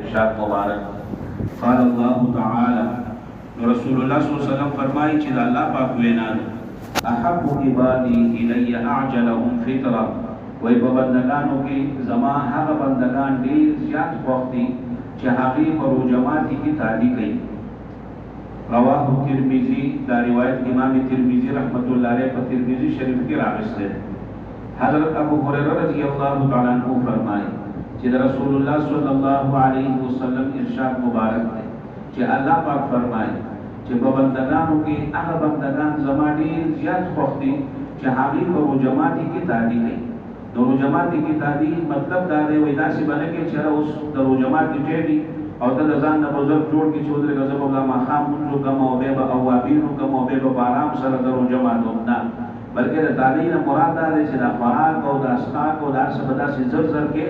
ارشاد مبارک قال الله تعالی رسول الله صلی الله علیه وسلم فرمایي چې الله پاک وینا احب عبادی الی اعجلهم فطرا وای په بندگانو کې زما هغه بندگان ډیر زیات وختي چې هغه په جماعت کې تعالی کوي. رواه ترمذی دا روایت امام ترمذی رحمت الله علیه په ترمذی شریف کې راغلی. حضرت ابو هريره رضی الله تعالی عنہ فرمایي چې رسول الله صلی الله علیه وسلم ارشاد مبارک دی چې الله پاک فرمایي چې په بندگانو کې هغه بندگان زما ډیر زیات وختي چې هغه په جماعت کې تعالی کوي. نو جماعت کې تعالی مطلب دا دی وای داسې باندې کې چې اوس د جماعت کې دی او د ځان د بزرګ جوړ کې چې ودرې غزب الله مخام منځو کوم او به اوابینو کوم او به بارام سره د جماعت نه بلکې د تعالی نه مراد دا دی چې د خوراک او د اسقاق او د ارسه بداسې زر زر کې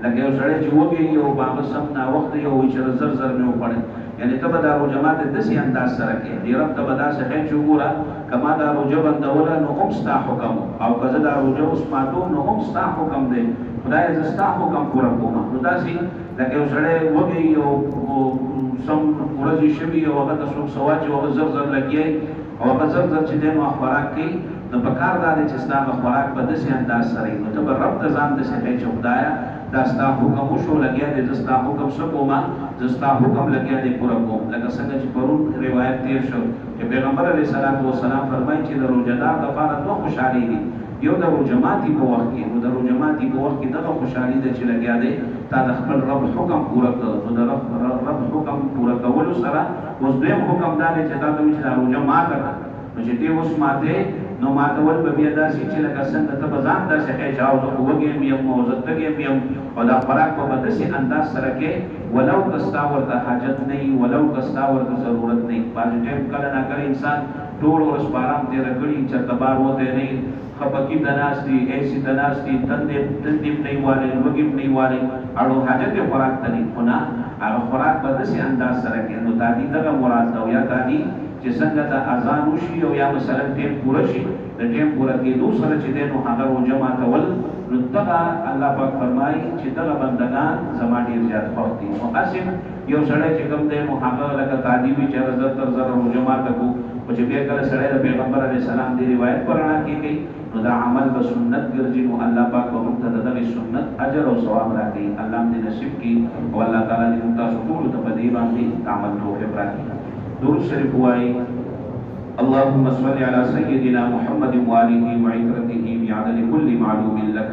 لکه یو سړی چې وږي او باغ سم نا وخت یو چې زر زر نه وپړي یعنی ته به دا جماعت د سي انداز سره کې دی رب ته به دا څه چې وګوره کما دا روجه بندوله نو هم ستا حکم او کزه دا روجه اوس ماتو نو هم ستا حکم دی خدای زستا حکم پورا کوم نو دا سي لکه یو سړی وږي او سم ورځي شوی او هغه د څوک سواج او زر زر لګي او هغه زر زر چې د خوراک کې نو په کار دا چې ستا خوراک په داسې انداز سره نو ته به رب ته ځان د څه چې خدایا دا ستا حکم شو لګیا دې زستا حکم سکوما زستا حکم لګیا دې پورا کوم لکه څنګه چې پرون روایت تیر شو چې پیغمبر علیه الصلاۃ والسلام فرمایي چې د روزدار لپاره دوه خوشالي دي یو د جماعتي په وخت کې نو د جماعتي په وخت کې دغه خوشالي ده چې لګیا دې تا د خپل رب حکم پورا کړ نو د رب حکم پورا کولو سره اوس دویم حکم دا دی چې تا د جماعت نو چې دې اوس ماته نو ماتول به بیا داسې چې لکه څنګه ته به ځان داسې ښه چاو زه وږیم یم او زه تږیم یم او دا خوراک به په داسې انداز سره کې ولو که ستا ورته حاجت نه وي ولو که ستا ورته ضرورت نه وي بعضې ټایم کله ناکله انسان ټول ورځ په ارام تېره کړي چېرته بار وتی نه وي خپکي ته ناست دي ایسي ته ناست دي تندې نه یې والی وږي نه یې والی اړو حاجت یې خوراک ته نه خو نه هغه خوراک به داسې انداز سره کې نو تعلیم دغه مراد ده او یا تعلیم چې څنګه د اذان وشي او یا مثلا ټیم پوره شي د ټیم پوره کېدو سره چې دی نو هغه روژه ماتول نو دغه الله پاک فرمایي چې دغه بندګان زما ډېر زیات خوښ دي. نو هسې یو سړی چې کوم دی نو هغه لکه تعلیم وي چې هغه زر تر زره روژه ماته کړو خو چې بیا کله سړی د پیغمبر علیه السلام د روایت په رڼا کې کوي نو دا عمل به سنت ګرځي نو الله پاک به موږ ته د دغې سنت اجر او ثواب راکوي. الله دې نصیب کړي او الله تعالی دې موږ تاسو ټولو ته په دې باندې عمل توفیق راکړي. درود شریف وایي اللهم صل على سيدنا محمد وآله وعترته بعدد كل معلوم لك